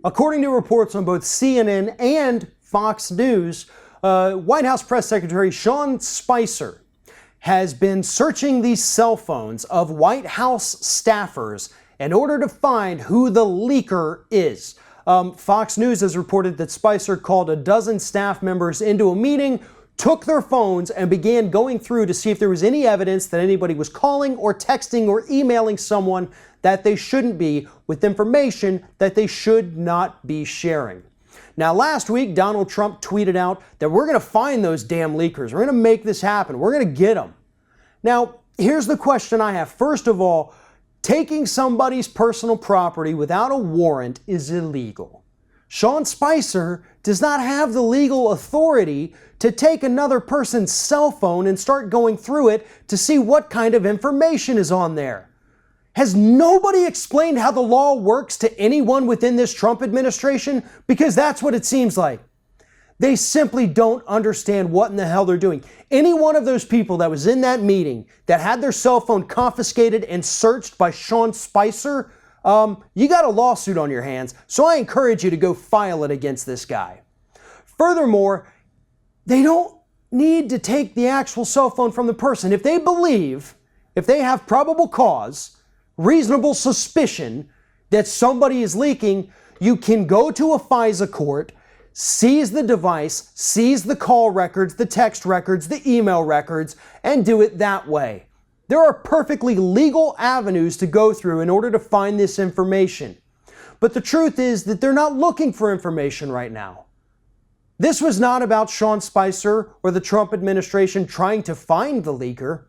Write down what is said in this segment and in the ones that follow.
According to reports on both CNN and Fox News, White House Press Secretary Sean Spicer has been searching the cell phones of White House staffers in order to find who the leaker is. Fox News has reported that Spicer called a dozen staff members into a meeting, took their phones, and began going through to see if there was any evidence that anybody was calling or texting or emailing someone that they shouldn't be with information that they should not be sharing. Now, last week, Donald Trump tweeted out that we're going to find those damn leakers. We're going to make this happen. We're going to get them. Now, here's the question I have. First of all, taking somebody's personal property without a warrant is illegal. Sean Spicer does not have the legal authority to take another person's cell phone and start going through it to see what kind of information is on there. Has nobody explained how the law works to anyone within this Trump administration? Because that's what it seems like. They simply don't understand what in the hell they're doing. Any one of those people that was in that meeting that had their cell phone confiscated and searched by Sean Spicer, you got a lawsuit on your hands, so I encourage you to go file it against this guy. Furthermore, they don't need to take the actual cell phone from the person. If they believe, if they have probable cause, reasonable suspicion that somebody is leaking, you can go to a FISA court, seize the device, seize the call records, the text records, the email records, and do it that way. There are perfectly legal avenues to go through in order to find this information. But the truth is that they're not looking for information right now. This was not about Sean Spicer or the Trump administration trying to find the leaker.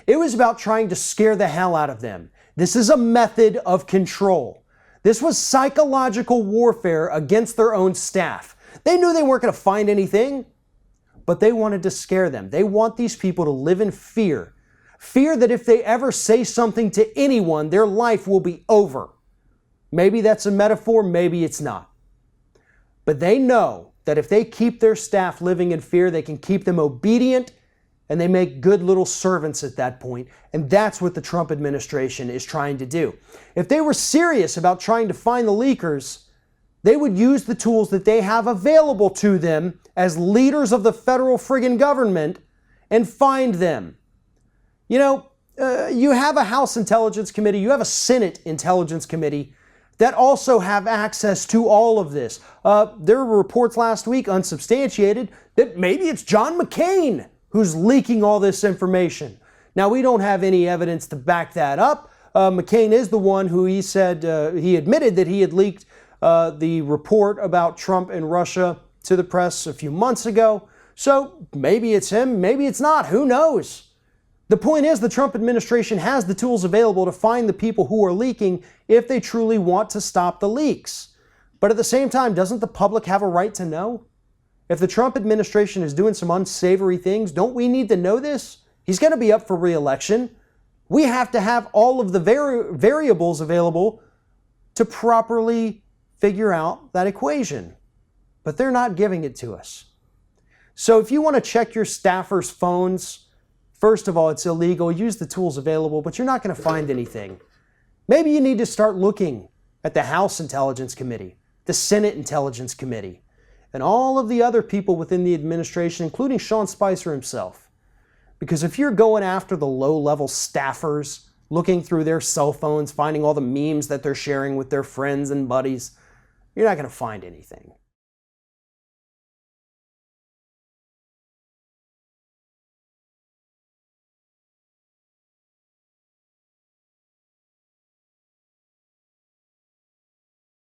It was about trying to scare the hell out of them. This is a method of control. This was psychological warfare against their own staff. They knew they weren't going to find anything, but they wanted to scare them. They want these people to live in fear. Fear that if they ever say something to anyone, their life will be over. Maybe that's a metaphor, maybe it's not. But they know that if they keep their staff living in fear, they can keep them obedient, and they make good little servants at that point. And that's what the Trump administration is trying to do. If they were serious about trying to find the leakers, they would use the tools that they have available to them as leaders of the federal friggin' government and find them. You know, you have a House Intelligence Committee, you have a Senate Intelligence Committee that also have access to all of this. There were reports last week, unsubstantiated, that maybe it's John McCain who's leaking all this information. Now, we don't have any evidence to back that up. McCain is the one who he said, he admitted that he had leaked the report about Trump and Russia to the press a few months ago. So maybe it's him, maybe it's not, who knows? The point is the Trump administration has the tools available to find the people who are leaking if they truly want to stop the leaks. But at the same time, doesn't the public have a right to know? If the Trump administration is doing some unsavory things, don't we need to know this? He's going to be up for re-election. We have to have all of the variables available to properly figure out that equation. But they're not giving it to us. So if you want to check your staffers' phones, first of all, it's illegal. Use the tools available, but you're not going to find anything. Maybe you need to start looking at the House Intelligence Committee, the Senate Intelligence Committee, and all of the other people within the administration, including Sean Spicer himself. Because if you're going after the low-level staffers, looking through their cell phones, finding all the memes that they're sharing with their friends and buddies, you're not going to find anything.